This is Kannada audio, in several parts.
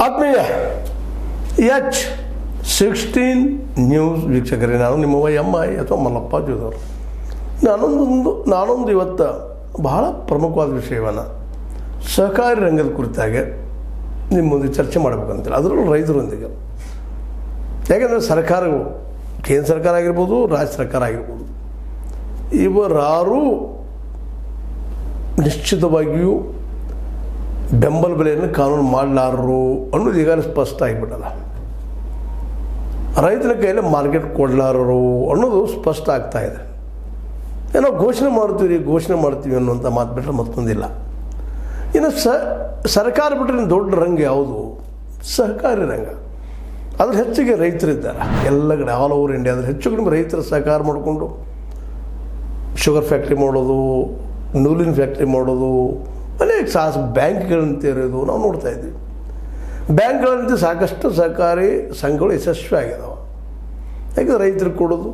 ಆತ್ಮೀಯ H16 ನ್ಯೂಸ್ ವೀಕ್ಷಕರೇ, ನಾನು ನಿಮ್ಮ MI ಅಥವಾ ಮಲ್ಲಪ್ಪ ಜೋದವರು. ನಾನೊಂದು ಇವತ್ತು ಬಹಳ ಪ್ರಮುಖವಾದ ವಿಷಯವನ್ನು ಸಹಕಾರಿ ರಂಗದ ಕುರಿತಾಗಿ ನಿಮ್ಮ ಮುಂದೆ ಚರ್ಚೆ ಮಾಡಬೇಕಂತೇಳಿ, ಅದರಲ್ಲೂ ರೈತರೊಂದಿಗೆ. ಯಾಕೆಂದರೆ ಸರ್ಕಾರಗಳು, ಕೇಂದ್ರ ಸರ್ಕಾರ ಆಗಿರ್ಬೋದು, ರಾಜ್ಯ ಸರ್ಕಾರ ಆಗಿರ್ಬೋದು, ಇವರಾರೂ ನಿಶ್ಚಿತವಾಗಿಯೂ ಬೆಂಬಲ ಬೆಲೆಯನ್ನು ಕಾನೂನು ಮಾಡಲಾರರು ಅನ್ನೋದು ಈಗಾಗಲೇ ಸ್ಪಷ್ಟ ಆಗಿಬಿಟ್ಟಲ್ಲ. ರೈತನ ಕೈಯಲ್ಲಿ ಮಾರ್ಕೆಟ್ ಕೊಡಲಾರರು ಅನ್ನೋದು ಸ್ಪಷ್ಟ ಆಗ್ತಾ ಇದೆ. ಏನೋ ಘೋಷಣೆ ಮಾಡ್ತೀವಿ ಅನ್ನುವಂಥ ಮಾತು ಬಿಟ್ಟರೆ ಮತ್ತೊಂದಿಲ್ಲ. ಇನ್ನು ಸರ್ಕಾರ ಬಿಟ್ಟರೆ ದೊಡ್ಡ ರಂಗ ಯಾವುದು? ಸಹಕಾರಿ ರಂಗ. ಅದ್ರ ಹೆಚ್ಚಿಗೆ ರೈತರಿದ್ದಾರೆ ಎಲ್ಲ ಕಡೆ, ಆಲ್ ಓವರ್ ಇಂಡಿಯಾದಲ್ಲಿ ಹೆಚ್ಚು ಕಡಿಮೆ ರೈತರ ಸಹಕಾರ ಮಾಡಿಕೊಂಡು ಶುಗರ್ ಫ್ಯಾಕ್ಟ್ರಿ ಮಾಡೋದು, ನೂಲಿನ ಫ್ಯಾಕ್ಟ್ರಿ ಮಾಡೋದು, ಅನೇಕ ಬ್ಯಾಂಕ್ಗಳನ್ನು ತೆರೆಯೋದು ನಾವು ನೋಡ್ತಾ ಇದ್ದೀವಿ. ಬ್ಯಾಂಕ್ಗಳಂತೆ ಸಾಕಷ್ಟು ಸಹಕಾರಿ ಸಂಘಗಳು ಯಶಸ್ವಿ ಆಗಿದಾವೆ. ಯಾಕಂದರೆ ರೈತರಿಗೆ ಕೊಡೋದು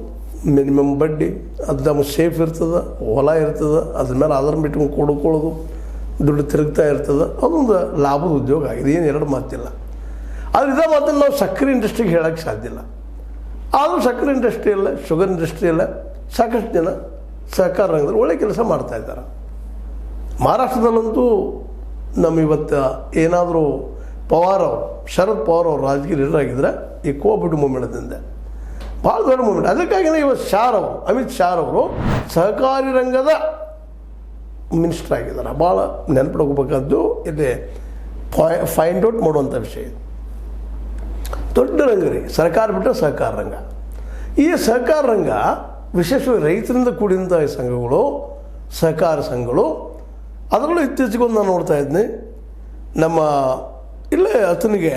ಮಿನಿಮಮ್ ಬಡ್ಡಿ, ಅದು ನಮಗೆ ಸೇಫ್ ಇರ್ತದೆ, ಹೊಲ ಇರ್ತದೆ, ಅದ್ರ ಮೇಲೆ ಆಧಾರ ಬಿಟ್ಕೊಂಡು ಕೊಡ್ಕೊಳ್ಳೋದು, ದುಡ್ಡು ತಿರುಗ್ತಾ ಇರ್ತದೆ. ಅದೊಂದು ಲಾಭದ ಉದ್ಯೋಗ ಆಗಿದೆ, ಏನು ಎರಡು ಮಾತಿಲ್ಲ. ಆದರೆ ಇದೇ ಮಾತನ್ನು ನಾವು ಸಕ್ಕರೆ ಇಂಡಸ್ಟ್ರಿಗೆ ಹೇಳೋಕ್ಕೆ ಸಾಧ್ಯ ಇಲ್ಲ. ಆದರೂ ಸಕ್ಕರೆ ಇಂಡಸ್ಟ್ರಿ ಇಲ್ಲ, ಶುಗರ್ ಇಂಡಸ್ಟ್ರಿ ಇಲ್ಲ, ಸಾಕಷ್ಟು ಜನ ಸಹಕಾರ ರಂಗದಲ್ಲಿ ಒಳ್ಳೆ ಕೆಲಸ ಮಾಡ್ತಾಯಿದ್ದಾರೆ. ಮಹಾರಾಷ್ಟ್ರದಲ್ಲಂತೂ ಇವತ್ತು ಏನಾದರೂ ಶರದ್ ಪವಾರ್ ಅವರು ರಾಜಕೀಯ ಲೀಡರ್ ಆಗಿದ್ದರೆ ಈ ಕೋಆಪರೇಟಿವ್ ಮೂವ್ಮೆಂಟ್ದಿಂದ ಭಾಳ ದೊಡ್ಡ ಮೂವ್ಮೆಂಟ್. ಅದಕ್ಕಾಗಿಯೇ ಇವತ್ತು ಅಮಿತ್ ಶಾ ಅವರು ಸಹಕಾರಿ ರಂಗದ ಮಿನಿಸ್ಟರ್ ಆಗಿದ್ದಾರೆ. ಭಾಳ ನೆನಪಿಟ್ಕೋಬೇಕಾದ್ದು ಇಲ್ಲಿ ಫೈಂಡ್ ಔಟ್ ಮಾಡುವಂಥ ವಿಷಯ ಇದು. ದೊಡ್ಡ ರಂಗ ರೀ ಸರ್ಕಾರ ಬಿಟ್ಟರೆ ಸಹಕಾರ ರಂಗ. ಈ ಸಹಕಾರ ರಂಗ ವಿಶೇಷವಾಗಿ ರೈತರಿಂದ ಕೂಡಿದಂಥ ಸಂಘಗಳು, ಸಹಕಾರ ಸಂಘಗಳು. ಅದರಲ್ಲೂ ಇತ್ತೀಚೆಗೊಂದು ನಾನು ನೋಡ್ತಾ ಇದ್ದೀನಿ, ನಮ್ಮ ಇಲ್ಲೇ ಹತ್ತನಿಗೆ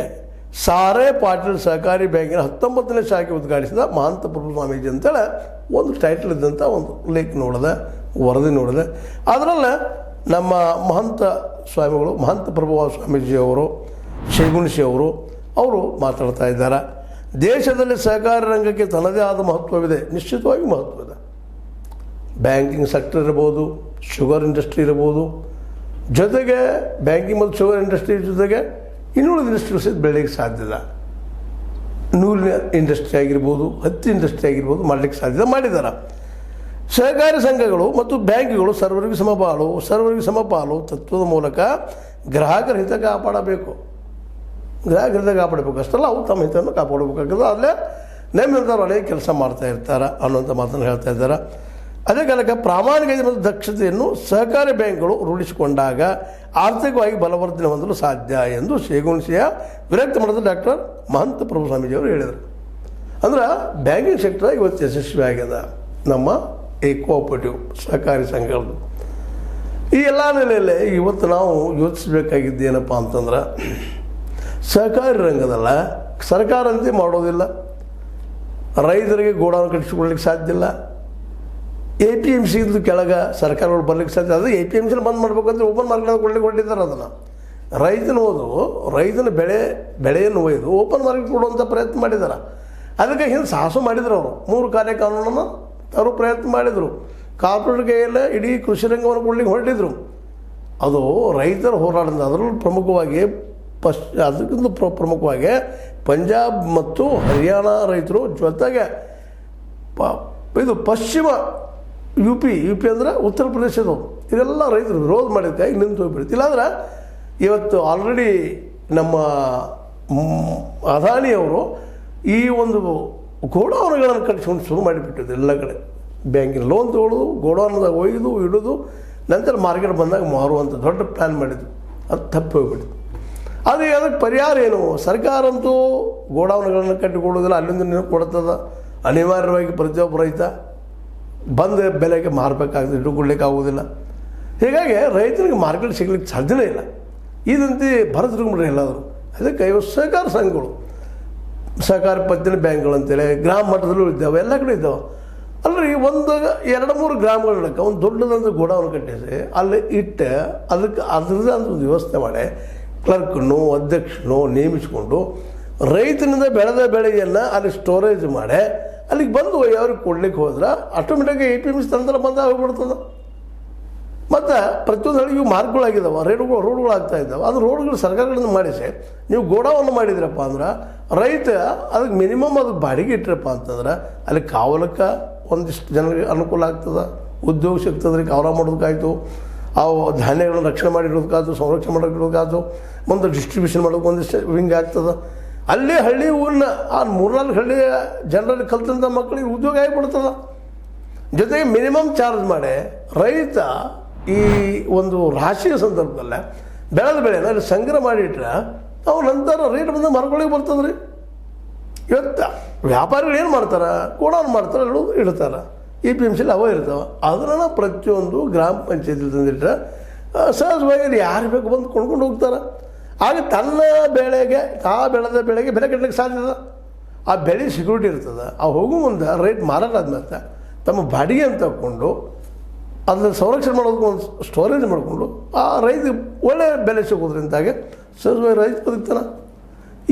ಸಾರೇ ಪಾಟೀಲ್ ಸಹಕಾರಿ ಬ್ಯಾಂಕಿನ 19ನೇ ಶಾಖೆ ಉದ್ಘಾಟಿಸಿದ ಮಹಂತ ಪ್ರಭು ಸ್ವಾಮೀಜಿ ಅಂತೇಳಿ ಒಂದು ಟೈಟಲ್ ಇದ್ದಂಥ ಒಂದು ಲೇಖ ನೋಡಿದೆ, ವರದಿ ನೋಡಿದೆ. ಅದರಲ್ಲೇ ನಮ್ಮ ಮಹಂತ ಪ್ರಭು ಸ್ವಾಮೀಜಿಯವರು, ಶೇಗುಣಿಸಿ ಅವರು ಮಾತಾಡ್ತಾ ಇದ್ದಾರೆ. ದೇಶದಲ್ಲಿ ಸಹಕಾರಿ ರಂಗಕ್ಕೆ ತನ್ನದೇ ಆದ ಮಹತ್ವವಿದೆ, ನಿಶ್ಚಿತವಾಗಿ ಮಹತ್ವವಿದೆ. ಬ್ಯಾಂಕಿಂಗ್ ಸೆಕ್ಟರ್ ಇರ್ಬೋದು, ಶುಗರ್ ಇಂಡಸ್ಟ್ರಿ ಇರ್ಬೋದು, ಜೊತೆಗೆ ಬ್ಯಾಂಕಿಂಗ್ ಮತ್ತು ಶುಗರ್ ಇಂಡಸ್ಟ್ರಿ ಜೊತೆಗೆ ಇನ್ನುಳಿದ ಇಂಡಸ್ಟ್ರೀಸ್ ಬೆಳಲಿಕ್ಕೆ ಸಾಧ್ಯ ಇಲ್ಲ. ನೂಲಿನ ಇಂಡಸ್ಟ್ರಿ ಆಗಿರ್ಬೋದು, ಹತ್ತಿ ಇಂಡಸ್ಟ್ರಿ ಆಗಿರ್ಬೋದು ಮಾಡಲಿಕ್ಕೆ ಸಾಧ್ಯ ಮಾಡಿದ್ದಾರೆ. ಸಹಕಾರಿ ಸಂಘಗಳು ಮತ್ತು ಬ್ಯಾಂಕ್ಗಳು ಸರ್ವರಿಗೂ ಸಮಪಾಲು ತತ್ವದ ಮೂಲಕ ಗ್ರಾಹಕರ ಹಿತ ಕಾಪಾಡಬೇಕು. ಅಷ್ಟಲ್ಲ, ಅವು ತಮ್ಮ ಹಿತವನ್ನು ಕಾಪಾಡಬೇಕಾಗ್ತದೆ. ಅಲ್ಲೇ ನೇಮಿತರು ಅನೇಕ ಕೆಲಸ ಮಾಡ್ತಾ ಇರ್ತಾರೆ ಅನ್ನುವಂಥ ಮಾತನ್ನು ಹೇಳ್ತಾ ಇದ್ದಾರೆ. ಅದೇ ಕಾಲಕ್ಕೆ ಪ್ರಾಮಾಣಿಕತೆ ಮತ್ತು ದಕ್ಷತೆಯನ್ನು ಸಹಕಾರಿ ಬ್ಯಾಂಕ್ಗಳು ರೂಢಿಸಿಕೊಂಡಾಗ ಆರ್ಥಿಕವಾಗಿ ಬಲವರ್ಧನೆ ಹೊಂದಲು ಸಾಧ್ಯ ಎಂದು ಶೇಗುಣಿಸಿಯ ವಿರಕ್ತ ಮಠದ ಡಾಕ್ಟರ್ ಮಹಂತ ಪ್ರಭು ಸ್ವಾಮೀಜಿಯವರು ಹೇಳಿದರು. ಅಂದ್ರೆ ಬ್ಯಾಂಕಿಂಗ್ ಸೆಕ್ಟರ್ ಇವತ್ತು ಯಶಸ್ವಿ ಆಗ್ಯದ ನಮ್ಮ ಈ ಕೋಆಪರೇಟಿವ್ ಸಹಕಾರಿ ಸಂಘಗಳು. ಈ ಎಲ್ಲ ನೆಲೆಯಲ್ಲಿ ಇವತ್ತು ನಾವು ಯೋಚಿಸಬೇಕಾಗಿದ್ದೇನಪ್ಪ ಅಂತಂದ್ರೆ, ಸಹಕಾರಿ ರಂಗದಲ್ಲ ಸರ್ಕಾರ ಅಂತೆ ಮಾಡೋದಿಲ್ಲ, ರೈತರಿಗೆ ಗೋಡೌನ್ ಕಟ್ಟಿಸಿಕೊಳ್ಳಲಿಕ್ಕೆ ಸಾಧ್ಯ ಇಲ್ಲ, APMC ಕೆಳಗೆ ಸರ್ಕಾರಗಳು ಬರ್ಲಿಕ್ಕೆ ಸಾಧ್ಯ. ಅದು APMC ಬಂದ್ ಮಾಡಬೇಕಂದ್ರೆ ಓಪನ್ ಮಾರ್ಕೆಟ್ ಕೊಟ್ಟಿದ್ದಾರೆ. ಅದನ್ನು ರೈತನ ಬೆಳೆಯನ್ನು ಒಯ್ದು ಓಪನ್ ಮಾರ್ಕೆಟ್ ಕೊಡುವಂಥ ಪ್ರಯತ್ನ ಮಾಡಿದ್ದಾರೆ. ಅದಕ್ಕೆ ಹಿಂದೆ ಸಾಹಸ ಮಾಡಿದ್ರು ಅವರು. 3 ಕಾರ್ಯ ಕಾನೂನನ್ನು ಅವರು ಪ್ರಯತ್ನ ಮಾಡಿದರು. ಕಾರ್ಪೊರೇಟ್ ಕೈಯಲ್ಲೇ ಇಡೀ ಕೃಷಿ ರಂಗವನ್ನು ಕೊಡ್ಲಿಕ್ಕೆ ಹೊರಟಿದ್ರು. ಅದು ರೈತರ ಹೋರಾಟದಿಂದ, ಅದರಲ್ಲೂ ಪ್ರಮುಖವಾಗಿ ಅದಕ್ಕಿಂತ ಪ್ರಮುಖವಾಗಿ ಪಂಜಾಬ್ ಮತ್ತು ಹರಿಯಾಣ ರೈತರು, ಜೊತೆಗೆ ಇದು ಪಶ್ಚಿಮ ಯು ಪಿ ಅಂದರೆ ಉತ್ತರ ಪ್ರದೇಶದವರು, ಇದೆಲ್ಲ ರೈತರು ವಿರೋಧ ಮಾಡಿದ್ದಕ್ಕಾಗಿ ನಿಂತು ಹೋಗ್ಬಿಡುತ್ತೆ. ಇಲ್ಲಾಂದ್ರೆ ಇವತ್ತು ಆಲ್ರೆಡಿ ನಮ್ಮ ಅದಾನಿಯವರು ಈ ಒಂದು ಗೋಡೌನ್ಗಳನ್ನು ಕಟ್ಟಿಸ್ಕೊಂಡು ಶುರು ಮಾಡಿಬಿಟ್ಟಿದ್ದು. ಎಲ್ಲ ಕಡೆ ಬ್ಯಾಂಕಿನ ಲೋನ್ ತೊಗೊಳ್ಳೋದು, ಗೋಡೌನ್ದಾಗ ಒಯ್ದು ಇಡೋದು, ನಂತರ ಮಾರ್ಕೆಟ್ ಬಂದಾಗ ಮಾರುವಂಥ ದೊಡ್ಡ ಪ್ಲ್ಯಾನ್ ಮಾಡಿದ್ದು. ಅದು ತಪ್ಪಿ ಹೋಗ್ಬಿಟ್ಟಿತ್ತು. ಆದರೆ ಅದಕ್ಕೆ ಪರಿಹಾರ ಏನು? ಸರ್ಕಾರ ಅಂತೂ ಗೋಡೌನ್ಗಳನ್ನು ಕಟ್ಟಿಕೊಡೋದಿಲ್ಲ, ಅಲ್ಲಿಂದ ಕೊಡ್ತದೆ. ಅನಿವಾರ್ಯವಾಗಿ ಪ್ರತಿಯೊಬ್ಬ ರೈತ ಬಂದ ಬೆಲೆಗೆ ಮಾರಬೇಕಾಗ್ತದೆ, ಇಟ್ಟುಕೊಳ್ಳಿಕ್ಕೆ ಆಗೋದಿಲ್ಲ. ಹೀಗಾಗಿ ರೈತನಿಗೆ ಮಾರ್ಕೆಟ್ ಸಿಗ್ಲಿಕ್ಕೆ ಸಾಧ್ಯನೇ ಇಲ್ಲ. ಇದಂತೆ ಭರತರುಗ್ಬಿಟ್ರೆ ಎಲ್ಲಾದರೂ. ಅದಕ್ಕೆ ಸಹಕಾರ ಸಂಘಗಳು, ಸಹಕಾರಿ ಪತ್ತಿನ ಬ್ಯಾಂಕ್ಗಳಂತೇಳಿ ಗ್ರಾಮ ಮಟ್ಟದಲ್ಲೂ ಇದ್ದಾವೆ, ಎಲ್ಲ ಕಡೆ ಇದ್ದಾವೆ. ಅಲ್ಲರಿ 1-2-3 ಗ್ರಾಮಗಳಕ್ಕೆ ಒಂದು ದೊಡ್ಡದಂತ ಗೋಡೌನ್ ಕಟ್ಟಿಸಿ ಅಲ್ಲಿ ಇಟ್ಟು ಅದಕ್ಕೆ ಅದರದ್ದೇ ಅಂತ ಒಂದು ವ್ಯವಸ್ಥೆ ಮಾಡಿ ಕ್ಲರ್ಕನ್ನು, ಅಧ್ಯಕ್ಷನೋ ನೇಮಿಸಿಕೊಂಡು ರೈತನಿಂದ ಬೆಳೆದ ಬೆಳೆಯನ್ನು ಅಲ್ಲಿ ಸ್ಟೋರೇಜ್ ಮಾಡಿ ಅಲ್ಲಿಗೆ ಬಂದು ಅವ್ರಿಗೆ ಕೊಡ್ಲಿಕ್ಕೆ ಹೋದ್ರೆ ಆಟೋಮೆಟಿಕ್ಕಾಗಿ APMC ತಂತ್ರ ಬಂದಾಗ ಹೋಗ್ಬಿಡ್ತದೆ. ಮತ್ತು ಪ್ರತಿಯೊಂದು ಹಳ್ಳಿಗೂ ಮಾರ್ಗಗಳಾಗಿದ್ದಾವೆ, ರೋಡ್ಗಳು ಆಗ್ತಾ ಇದ್ದಾವೆ. ಅದು ರೋಡ್ಗಳು ಸರ್ಕಾರಗಳಿಂದ ಮಾಡಿಸಿ ನೀವು ಗೋಡಾವನ್ನು ಮಾಡಿದ್ರಪ್ಪ ಅಂದ್ರೆ ರೈತ ಅದಕ್ಕೆ ಮಿನಿಮಮ್ ಅದಕ್ಕೆ ಬಾಡಿಗೆ ಇಟ್ಟರಪ್ಪ ಅಂತಂದ್ರೆ ಅಲ್ಲಿ ಕಾವಲಕ್ಕೆ ಒಂದಿಷ್ಟು ಜನರಿಗೆ ಅನುಕೂಲ ಆಗ್ತದೆ, ಉದ್ಯೋಗ ಸಿಗ್ತದೆ, ಕಾವಲ ಮಾಡೋದಕ್ಕಾಯ್ತು, ಅವು ಧಾನ್ಯಗಳನ್ನ ರಕ್ಷಣೆ ಮಾಡಿಡೋದಕ್ಕಾಯ್ತು, ಸಂರಕ್ಷಣೆ ಮಾಡೋದಕ್ಕಾಯ್ತು, ಮುಂದೆ ಡಿಸ್ಟ್ರಿಬ್ಯೂಷನ್ ಮಾಡೋಕೆ ಒಂದಿಷ್ಟು ವಿಂಗ್ ಆಗ್ತದೆ. ಅಲ್ಲಿ ಹಳ್ಳಿ ಊರಿನ ಆ 3-4 ಹಳ್ಳಿಯ ಜನರಲ್ಲಿ ಕಲ್ತಂಥ ಮಕ್ಕಳಿಗೆ ಉದ್ಯೋಗ ಆಗಿಬಿಡ್ತದೆ. ಜೊತೆಗೆ ಮಿನಿಮಮ್ ಚಾರ್ಜ್ ಮಾಡಿ ರೈತ ಈ ಒಂದು ರಾಶಿಯ ಸಂದರ್ಭದಲ್ಲೇ ಬೆಳೆದ ಬೆಳೆನ ಅಲ್ಲಿ ಸಂಗ್ರಹ ಮಾಡಿಟ್ರೆ ಅವು ನಂತರ ರೇಟ್ ಬಂದ ಮರಗಳಿಗೆ ಬರ್ತದೆ ರೀ. ಇವತ್ತು ವ್ಯಾಪಾರಿಗಳು ಏನು ಮಾಡ್ತಾರೆ, ಗೋಡೌನ್ ಮಾಡ್ತಾರೆ, ಇಡ್ತಾರೆ, APMC ಅವೇ ಇರ್ತಾವೆ. ಅದನ್ನು ಪ್ರತಿಯೊಂದು ಗ್ರಾಮ ಪಂಚಾಯತಿ ತಂದಿಟ್ಟರೆ ಸಹಜವಾಗಿ ಯಾರು ಬೇಕು ಬಂದು ಕೊಂಡ್ಕೊಂಡು ಹೋಗ್ತಾರೆ. ಆಗ ತನ್ನ ಬೆಳೆಗೆ ಬೆಳೆದ ಬೆಳೆಗೆ ಬೆಲೆ ಕಟ್ಟಲಿಕ್ಕೆ ಸಾಧ್ಯದ, ಆ ಬೆಳೆ ಸೆಕ್ಯೂರಿಟಿ ಇರ್ತದೆ. ಆ ಹೋಗೋ ಮುಂದೆ ರೇಟ್ ಮಾರಾಟ ಆದ್ಮೇಲೆ ತಮ್ಮ ಬಾಡಿಗೆ ಅಂತ ತಗೊಂಡು ಅದನ್ನು ಸಂರಕ್ಷಣೆ ಮಾಡೋದಕ್ಕೆ ಒಂದು ಸ್ಟೋರೇಜ್ ಮಾಡಿಕೊಂಡು ಆ ರೈತ ಒಳ್ಳೆಯ ಬೆಲೆ ಸಿಗೋದ್ರಿಂದಾಗೆ ಸಹಜವಾಗಿ ರೈತ ಬದುಕ್ತಾನೆ.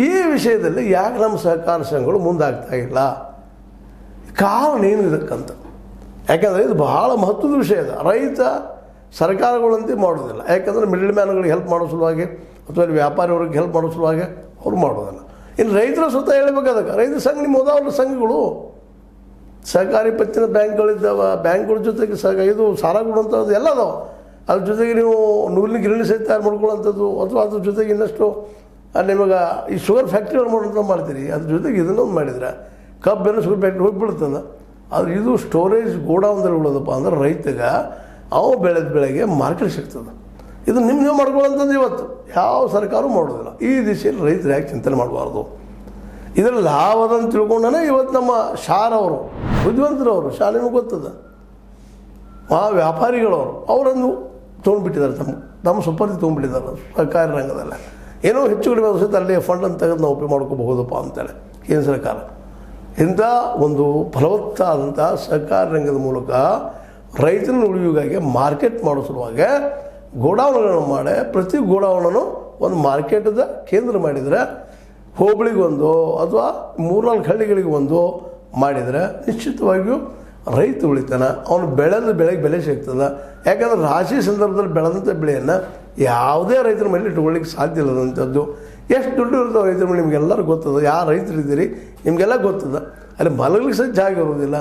ಈ ವಿಷಯದಲ್ಲಿ ಯಾಕೆ ನಮ್ಮ ಸಹಕಾರ ಸಂಘಗಳು ಮುಂದಾಗ್ತಾ ಇಲ್ಲ, ಕಾರಣ ಏನು ಇದಕ್ಕಂತ? ಯಾಕಂದರೆ ಇದು ಬಹಳ ಮಹತ್ವದ ವಿಷಯ ಇದೆ. ರೈತ ಸರ್ಕಾರಗಳಂತೆ ಮಾಡೋದಿಲ್ಲ. ಯಾಕಂದರೆ ಮಿಡಲ್ ಮ್ಯಾನ್ಗಳಿಗೆ ಹೆಲ್ಪ್ ಮಾಡೋ ಸಲುವಾಗಿ ಅಥವಾ ವ್ಯಾಪಾರಿಯವ್ರಿಗೆ ಹೆಲ್ಪ್ ಮಾಡೋ ಸಲುವಾಗಿ ಅವ್ರು ಮಾಡೋದಿಲ್ಲ. ಇನ್ನು ರೈತರ ಸ್ವತಃ ಹೇಳಬೇಕಾದಾಗ ರೈತ ಸಂಘ ನಿಮ್ಮ ಉದಾಹರಣೆ ಸಂಘಗಳು ಸಹಕಾರಿ ಪತ್ತಿನ ಬ್ಯಾಂಕ್ಗಳಿದ್ದಾವೆ, ಬ್ಯಾಂಕ್ಗಳ ಜೊತೆಗೆ ಇದು ಸಾಲ ಕೊಡುವಂಥದ್ದು ಎಲ್ಲ ಅದಾವೆ. ಅದ್ರ ಜೊತೆಗೆ ನೀವು ನೂಲಿನ ಗಿರಣಿ ಸಹಿತ ತಯಾರು ಮಾಡ್ಕೊಳ್ಳೋಂಥದ್ದು ಅಥವಾ ಅದ್ರ ಜೊತೆಗೆ ಇನ್ನಷ್ಟು ನಿಮಗೆ ಈ ಶುಗರ್ ಫ್ಯಾಕ್ಟ್ರಿಗಳು ಮಾಡೋಂಥ ಮಾಡ್ತೀರಿ. ಅದ್ರ ಜೊತೆಗೆ ಇದನ್ನೊಂದು ಮಾಡಿದ್ರೆ ಕಬ್ಬೇನು ಶುಗರ್ ಫ್ಯಾಕ್ಟ್ರಿ ಹೋಗಿಬಿಡ್ತದೆ. ಅದು ಇದು ಸ್ಟೋರೇಜ್ ಗೋಡೌನ್ದಲ್ಲಿ ಉಳೋದಪ್ಪ ಅಂದ್ರೆ ರೈತಗೆ ಅವು ಬೆಳೆದ ಬೆಳೆಗೆ ಮಾರ್ಕೆಟ್ ಸಿಗ್ತದೆ. ಇದು ನೀವು ಮಾಡ್ಕೊಳ್ಳೋಂಥದ್ದು ಇವತ್ತು ಯಾವ ಸರ್ಕಾರ ಮಾಡೋದಿಲ್ಲ. ಈ ದಿಶೆಯಲ್ಲಿ ರೈತರು ಯಾಕೆ ಚಿಂತನೆ ಮಾಡಬಾರ್ದು? ಇದರ ಲಾಭದಂತ ತಿಳ್ಕೊಂಡೇ ಇವತ್ತು ನಮ್ಮ ಶಾರವರು ಬುದ್ಧಿವಂತರವರು ಶಾಲೆನೂ ಗೊತ್ತದ, ಆ ವ್ಯಾಪಾರಿಗಳವರು ಅವರನ್ನು ತೊಗೊಂಡ್ಬಿಟ್ಟಿದ್ದಾರೆ, ತಮ್ಮ ಸುಪರ್ದಿ ತೊಗೊಂಡ್ಬಿಟ್ಟಿದ್ದಾರೆ ಸರ್ಕಾರಿ ರಂಗದಲ್ಲಿ. ಏನೋ ಹೆಚ್ಚು ಕಡಿಮೆ ಸಹಿತ ಅಲ್ಲಿ ಫಂಡ್ ಅಂತ ತೆಗೆದು ನಾವು ಉಪಯೋಗ ಮಾಡ್ಕೋಬಹುದಪ್ಪ ಅಂತೇಳಿ ಕೇಂದ್ರ ಸರ್ಕಾರ ಇಂಥ ಒಂದು ಫಲವತ್ತಾದಂಥ ಸಹಕಾರ ರಂಗದ ಮೂಲಕ ರೈತನ ಉಳಿವಿಗಾಗಿ ಮಾರ್ಕೆಟ್ ಮಾಡೋ ಸಲುವಾಗಿ ಗೋಡೌನ್ಗಳನ್ನು ಮಾಡಿ ಪ್ರತಿ ಗೋಡೌನನ್ನು ಒಂದು ಮಾರ್ಕೆಟದ ಕೇಂದ್ರ ಮಾಡಿದರೆ ಹೋಬಳಿಗೊಂದು ಅಥವಾ 3-4 ಹಳ್ಳಿಗಳಿಗೆ ಒಂದು ಮಾಡಿದರೆ ನಿಶ್ಚಿತವಾಗಿಯೂ ರೈತ ಉಳಿತಾನೆ, ಅವನು ಬೆಳೆದ ಬೆಳೆಗೆ ಬೆಲೆ ಸಿಗ್ತದೆ. ಯಾಕಂದ್ರೆ ರಾಶಿ ಸಂದರ್ಭದಲ್ಲಿ ಬೆಳೆದಂಥ ಬೆಳೆಯನ್ನು ಯಾವುದೇ ರೈತರ ಮೇಲೆ ಇಟ್ಕೊಳ್ಳಿಕ್ಕೆ ಸಾಧ್ಯ ಇಲ್ಲದಂಥದ್ದು. ಎಷ್ಟು ದುಡ್ಡು ಇರ್ತಾವೆ ರೈತರ ಮೇಲೆ ನಿಮಗೆಲ್ಲರೂ ಗೊತ್ತದ, ಯಾರು ರೈತರಿದ್ದೀರಿ ನಿಮಗೆಲ್ಲ ಗೊತ್ತದ. ಅಲ್ಲಿ ಮಲಗಲಿಕ್ಕೆ ಸಹ ಜಾಗ ಇರೋದಿಲ್ಲ.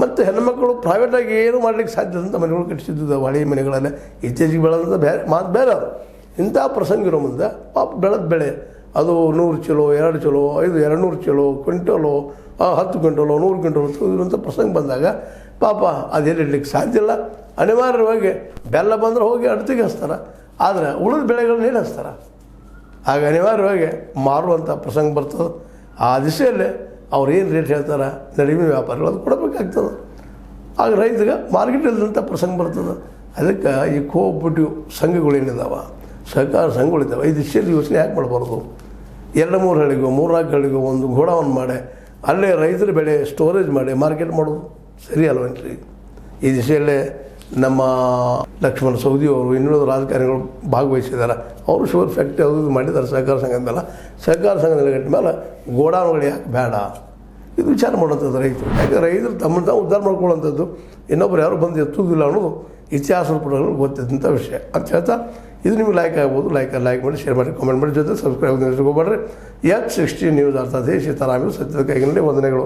ಮತ್ತು ಹೆಣ್ಣುಮಕ್ಕಳು ಪ್ರೈವೇಟಾಗಿ ಏನು ಮಾಡಲಿಕ್ಕೆ ಸಾಧ್ಯ ಅಂತ ಮನೆಗಳು ಕಟ್ಟಿಸಿದ್ದು ಹಳೆಯ ಮನೆಗಳಲ್ಲಿ ಇತ್ತೀಚೆಗೆ ಬೆಳೆದಂಥ ಮಾತು ಬೇರೆ ಅದು. ಇಂಥ ಪ್ರಸಂಗ ಇರೋ ಮುಂದೆ ಪಾಪ ಬೆಳೆದ ಬೆಳೆ ಅದು 100 ಚಲೋ 2 ಚಲೋ 200 ಚಲೋ ಕ್ವಿಂಟಲು 10 ಕ್ವಿಂಟಲು 100 ಕ್ವಿಂಟಲು ಇರುವಂಥ ಪ್ರಸಂಗ ಬಂದಾಗ ಪಾಪ ಅದೆಲ್ಲಿ ಇಡ್ಲಿಕ್ಕೆ ಸಾಧ್ಯ ಇಲ್ಲ. ಅನಿವಾರ್ಯವಾಗಿ ಬೆಲ್ಲ ಬಂದರೆ ಹೋಗಿ ಅಡ್ತಿಗೆ ಹಚ್ತಾರೆ, ಆದರೆ ಉಳಿದ ಬೆಳೆಗಳನ್ನ ಏನು ಹಚ್ತಾರೆ? ಆಗ ಅನಿವಾರ್ಯವಾಗಿ ಮಾರುವಂಥ ಪ್ರಸಂಗ ಬರ್ತದೆ. ಆ ದಿಶೆಯಲ್ಲೇ ಅವ್ರು ಏನು ರೇಟ್ ಹೇಳ್ತಾರೆ ಕಡಿಮೆ ವ್ಯಾಪಾರಿಗಳು ಅದು ಕೊಡಬೇಕಾಗ್ತದೆ. ಆಗ ರೈತಗೆ ಮಾರ್ಕೆಟ್ ಇಲ್ಲದಂಥ ಪ್ರಸಂಗ ಬರ್ತದೆ. ಅದಕ್ಕೆ ಈ ಕೋಆಪರೇಟಿವ್ ಸಂಘಗಳೇನಿದ್ದಾವೆ, ಸಹಕಾರ ಸಂಘಗಳಿದ್ದಾವೆ, ಈ ದಿಶೆಯಲ್ಲಿ ಯೋಚನೆ ಯಾಕೆ ಮಾಡಬಾರ್ದು? 2-3 ಹಳ್ಳಿಗೋ 3-4 ಹಳ್ಳಿಗೋ ಒಂದು ಗೋಡೌನ್ ಮಾಡಿ ಅಲ್ಲೇ ರೈತರ ಬೆಳೆ ಸ್ಟೋರೇಜ್ ಮಾಡಿ ಮಾರ್ಕೆಟ್ ಮಾಡೋದು ಸರಿ ಅಲ್ವೇನ್ರಿ? ಈ ದಿಶೆಯಲ್ಲೇ ನಮ್ಮ ಲಕ್ಷ್ಮಣ ಸವದಿಯವರು ಇನ್ನುಳಿದ ರಾಜಕಾರಣಿಗಳು ಭಾಗವಹಿಸಿದ್ದಾರೆ. ಅವರು ಶುಗರ್ ಫ್ಯಾಕ್ಟ್ರಿ ಅದು ಮಾಡಿದ್ದಾರೆ ಸಹಕಾರ ಸಂಘದ ಮೇಲೆ. ಸಹಕಾರ ಸಂಘದ ನೆಲೆಗಟ್ಟ ಮೇಲೆ ಗೋಡೌನ್ಗಳು ಯಾಕೆ ಬೇಡ ಇದು ವಿಚಾರ ಮಾಡುವಂಥದ್ದು ರೈತರು. ಯಾಕೆ ರೈತರು ತಮ್ಮನ್ನು ತಾವು ಉದ್ಧಾರ ಮಾಡ್ಕೊಳ್ಳುವಂಥದ್ದು, ಇನ್ನೊಬ್ಬರು ಯಾರು ಬಂದು ಎತ್ತುವುದಿಲ್ಲ ಅನ್ನೋದು ಇತಿಹಾಸದ ಪುಟಗಳು ಗೊತ್ತಿದ್ದಂಥ ವಿಷಯ ಅಂತ ಹೇಳ್ತಾ ಇದು ನಿಮ್ಗೆ ಲೈಕ್ ಆಗ್ಬೋದು. ಲೈಕ್ ಮಾಡಿ, ಶೇರ್ ಮಾಡಿ, ಕಾಮೆಂಟ್ ಮಾಡಿ, ಜೊತೆ ಸಬ್ಸ್ಕ್ರೈಬ್ ಹೋಗ್ಬೇಡ್ರಿ. H16 ನ್ಯೂಸ್ ಅರ್ಥಾತ್ ಸೀತಾರಾಮು ಸತ್ಯದ ಕೈಗಿನಲ್ಲಿ ವಂದನೆಗಳು.